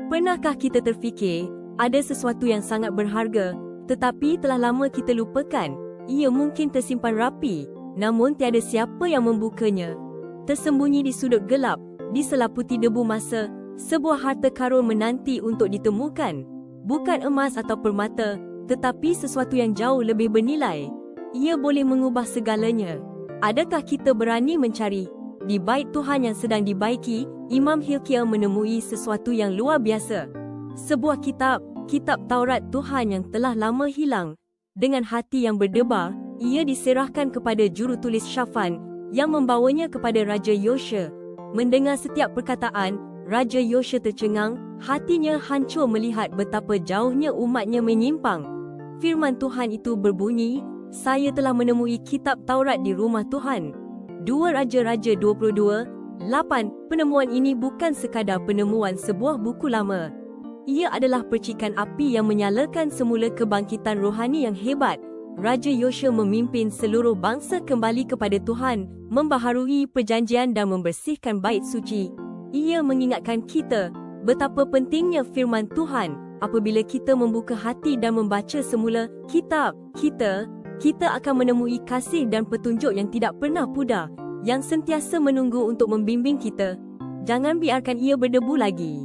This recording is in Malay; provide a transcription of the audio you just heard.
Pernahkah kita terfikir, ada sesuatu yang sangat berharga, tetapi telah lama kita lupakan? Ia mungkin tersimpan rapi, namun tiada siapa yang membukanya. Tersembunyi di sudut gelap, diselaputi debu masa, sebuah harta karun menanti untuk ditemukan. Bukan emas atau permata, tetapi sesuatu yang jauh lebih bernilai. Ia boleh mengubah segalanya. Adakah kita berani mencari? Di bait Tuhan yang sedang dibaiki, Imam Hilkiah menemui sesuatu yang luar biasa. Sebuah kitab Taurat Tuhan yang telah lama hilang. Dengan hati yang berdebar, ia diserahkan kepada jurutulis Shaphan yang membawanya kepada Raja Yosha. Mendengar setiap perkataan, Raja Yosha tercengang, hatinya hancur melihat betapa jauhnya umatnya menyimpang. Firman Tuhan itu berbunyi, "Saya telah menemui kitab Taurat di rumah Tuhan." 2 Raja-Raja 22:8. Penemuan ini bukan sekadar penemuan sebuah buku lama. Ia adalah percikan api yang menyalakan semula kebangkitan rohani yang hebat. Raja Yosha memimpin seluruh bangsa kembali kepada Tuhan, membaharui perjanjian dan membersihkan bait suci. Ia mengingatkan kita betapa pentingnya firman Tuhan. Apabila kita membuka hati dan membaca semula kitab, kita akan menemui kasih dan petunjuk yang tidak pernah pudar, yang sentiasa menunggu untuk membimbing kita. Jangan biarkan ia berdebu lagi.